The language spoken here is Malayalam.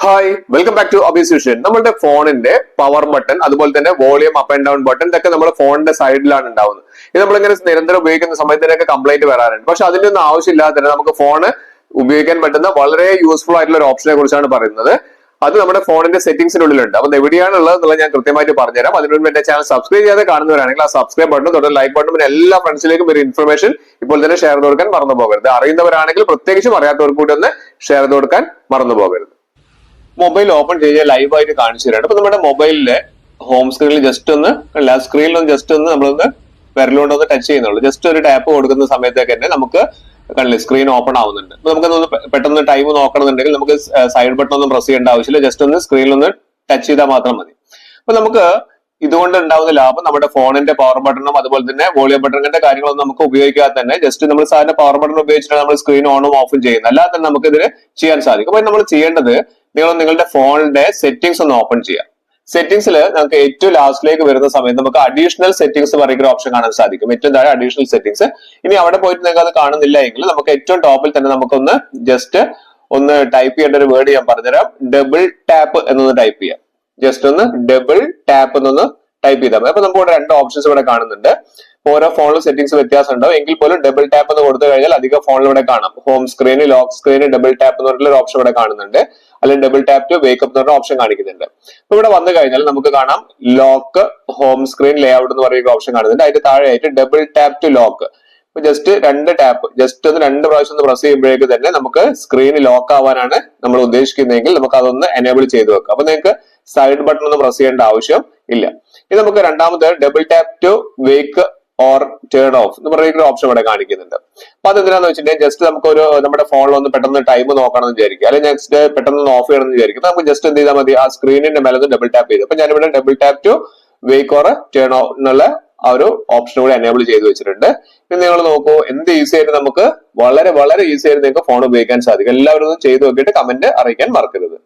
ഹായ് വെൽക്കം ബാക്ക് ടു അബിസ്യൂഷൻ. നമ്മുടെ ഫോണിന്റെ പവർ ബട്ടൺ അതുപോലെ തന്നെ volume up and down button ഇതൊക്കെ നമ്മുടെ ഫോണിന്റെ സൈഡിലാണ് ഉണ്ടാവുന്നത്. ഇത് നമ്മളിങ്ങനെ നിരന്തരം ഉപയോഗിക്കുന്ന സമയത്തിനൊക്കെ കംപ്ലൈന്റ് വരാറുണ്ട്. പക്ഷെ അതിന്റെ ഒന്നും ആവശ്യമില്ലാതെ തന്നെ നമുക്ക് ഫോൺ ഉപയോഗിക്കാൻ പറ്റുന്ന വളരെ യൂസ്ഫുൾ ആയിട്ടുള്ള ഒരു ഓപ്ഷനെ കുറിച്ചാണ് പറയുന്നത്. അത് നമ്മുടെ ഫോണിന്റെ സെറ്റിംഗ്സിനുള്ളിലുണ്ട്. അപ്പൊ എവിടെയാണുള്ളത് എന്നുള്ളത് ഞാൻ കൃത്യമായിട്ട് പറഞ്ഞുതരാം. അതിനു മുൻപ് എന്റെ ചാനൽ സബ്സ്ക്രൈബ് ചെയ്യാതെ കാണുന്നവരാണെങ്കിൽ ആ സബ്സ്ക്രൈബ് ബട്ടൺ തുടർന്ന് ലൈക്ക് ബട്ടൺ പിന്നെ എല്ലാ ഫ്രണ്ട്സിലേക്കും ഒരു ഇൻഫർമേഷൻ ഇപ്പോൾ തന്നെ ഷെയർ ചെയ്ത് കൊടുക്കാൻ മറന്നു പോകരുത്. അറിയുന്നവരാണെങ്കിൽ പ്രത്യേകിച്ചും അറിയാത്തവർക്ക് കൂടി ഒന്ന് ഷെയർ ചെയ്ത് കൊടുക്കാൻ മറന്നു പോകരുത്. മൊബൈൽ ഓപ്പൺ ചെയ്ത് ലൈവായിട്ട് കാണിച്ചു തരാണ്. അപ്പൊ നമ്മുടെ മൊബൈലിലെ ഹോം സ്ക്രീനിൽ ജസ്റ്റ് ഒന്ന് സ്ക്രീനിലൊന്ന് ജസ്റ്റ് ഒന്ന് നമ്മളൊന്ന് വിരലുകൊണ്ട് ഒന്ന് ടച്ച് ചെയ്യുന്നുള്ളൂ. ജസ്റ്റ് ഒരു ടാപ്പ് കൊടുക്കുന്ന സമയത്തേക്ക് തന്നെ നമുക്ക് കണ്ടില്ലേ സ്ക്രീൻ ഓപ്പൺ ആവുന്നുണ്ട്. അപ്പൊ നമുക്കൊന്ന് പെട്ടെന്ന് ടൈം നോക്കണമെന്നുണ്ടെങ്കിൽ നമുക്ക് സൈഡ് ബട്ടൺ ഒന്നും പ്രസ് ചെയ്യേണ്ട ആവശ്യമില്ല. ജസ്റ്റ് ഒന്ന് സ്ക്രീനിലൊന്ന് ടച്ച് ചെയ്താൽ മാത്രം മതി. അപ്പൊ നമുക്ക് ഇതുകൊണ്ട് ഉണ്ടാവുന്ന ലാഭം നമ്മുടെ ഫോണിന്റെ പവർ ബട്ടണും അതുപോലെ തന്നെ വോളിയം ബട്ടണിന്റെ കാര്യങ്ങളൊന്നും നമുക്ക് ഉപയോഗിക്കാതെ തന്നെ ജസ്റ്റ് നമ്മൾ സാധാരണ പവർ ബട്ടൺ ഉപയോഗിച്ചിട്ടാണ് നമ്മൾ സ്ക്രീൻ ഓണും ഓഫും ചെയ്യുന്നത്. അല്ലാതെ തന്നെ നമുക്ക് ഇതിന് ചെയ്യാൻ സാധിക്കും. അപ്പൊ നമ്മൾ ചെയ്യേണ്ടത് നിങ്ങളുടെ ഫോണിന്റെ സെറ്റിംഗ്സ് ഒന്ന് ഓപ്പൺ ചെയ്യാം. സെറ്റിംഗ്സിൽ നമുക്ക് ഏറ്റവും ലാസ്റ്റിലേക്ക് വരുന്ന സമയത്ത് നമുക്ക് അഡീഷണൽ സെറ്റിംഗ്സ് പറയുന്ന ഓപ്ഷൻ കാണാൻ സാധിക്കും. ഏറ്റവും താഴെ അഡീഷണൽ സെറ്റിംഗ്സ്. ഇനി അവിടെ പോയിട്ട് നിങ്ങൾക്ക് അത് കാണുന്നില്ല എങ്കിൽ നമുക്ക് ഏറ്റവും ടോപ്പിൽ തന്നെ നമുക്കൊന്ന് ജസ്റ്റ് ഒന്ന് ടൈപ്പ് ചെയ്യേണ്ട ഒരു വേർഡ് ഞാൻ പറഞ്ഞുതരാം. ഡബിൾ ടാപ്പ് എന്നൊന്ന് ടൈപ്പ് ചെയ്യാം. ജസ്റ്റ് ഒന്ന് ഡബിൾ ടാപ്പ് എന്നൊന്ന് ടൈപ്പ് ചെയ്താൽ മതി. അപ്പൊ നമുക്ക് ഇവിടെ രണ്ട് ഓപ്ഷൻസ് ഇവിടെ കാണുന്നുണ്ട്. ഓരോ ഫോണിലും സെറ്റിംഗ്സ് വ്യത്യാസം ഉണ്ടാവും. എങ്കിൽ പോലും ഡബിൾ ടാപ്പ് എന്ന് കൊടുത്തു കഴിഞ്ഞാൽ അധികം ഫോണിൽ ഇവിടെ കാണാം. Home screen, lock screen, double tap എന്ന് പറഞ്ഞിട്ടുള്ള ഒരു ഓപ്ഷൻ ഇവിടെ കാണുന്നുണ്ട്. അല്ലെങ്കിൽ ഡബിൾ ടാപ്പ് ടു വേക്കപ്പ് എന്ന് പറഞ്ഞ ഓപ്ഷൻ കാണിക്കുന്നുണ്ട്. അപ്പൊ ഇവിടെ വന്നു കഴിഞ്ഞാൽ നമുക്ക് കാണാം ലോക്ക് ഹോം സ്ക്രീൻ ലേഔട്ട് എന്ന് പറയുന്ന ഓപ്ഷൻ കാണുന്നുണ്ട്. അതിന്റെ താഴെയായിട്ട് double tap to lock. Just രണ്ട് ടാപ്പ് ജസ്റ്റ് ഒന്ന് രണ്ട് പ്രാവശ്യം ഒന്ന് പ്രസ് ചെയ്യുമ്പോഴേക്ക് തന്നെ നമുക്ക് സ്ക്രീൻ ലോക്ക് ആവാനാണ് നമ്മൾ ഉദ്ദേശിക്കുന്നതെങ്കിൽ നമുക്ക് അതൊന്ന് എനേബിൾ ചെയ്ത് വെക്കാം. അപ്പൊ നിങ്ങൾക്ക് സൈഡ് ബട്ടൺ ഒന്നും പ്രസ് ചെയ്യേണ്ട ആവശ്യം ഇല്ല. ഇത് നമുക്ക് രണ്ടാമത് double tap to wake or turn off എന്ന് പറയുന്ന ഓപ്ഷൻ ഇവിടെ കാണിക്കുന്നുണ്ട്. അപ്പൊ അതെന്തിനാന്ന് വെച്ചിട്ടുണ്ടെങ്കിൽ ജസ്റ്റ് നമുക്ക് ഒരു നമ്മുടെ ഫോണിൽ ഒന്ന് പെട്ടെന്ന് ടൈം നോക്കണം എന്ന് വിചാരിക്കുക, അല്ലെങ്കിൽ നെക്സ്റ്റ് പെട്ടെന്ന് ഓഫ് ചെയ്യണം എന്ന് വിചാരിക്കും. നമുക്ക് ജസ്റ്റ് എന്ത് ചെയ്താൽ മതി, ആ സ്ക്രീനിന്റെ മേലെ ഒന്ന് ഡബിൾ ടാപ്പ് ചെയ്തു. അപ്പൊ ഞാനിവിടെ double tap to wake or turn off എന്നുള്ള ആ ഒരു ഓപ്ഷൻ കൂടി എനേബിൾ ചെയ്ത് വെച്ചിട്ടുണ്ട്. ഇനി നിങ്ങൾ നോക്കൂ, എന്ത് ഈസി ആയിട്ട് നമുക്ക് വളരെ വളരെ ഈസി ആയിട്ട് നിങ്ങൾക്ക് ഫോൺ ഉപയോഗിക്കാൻ സാധിക്കും. എല്ലാവരും ഒന്ന് ചെയ്ത് നോക്കിയിട്ട് കമന്റ് അറിയിക്കാൻ മറക്കരുത്.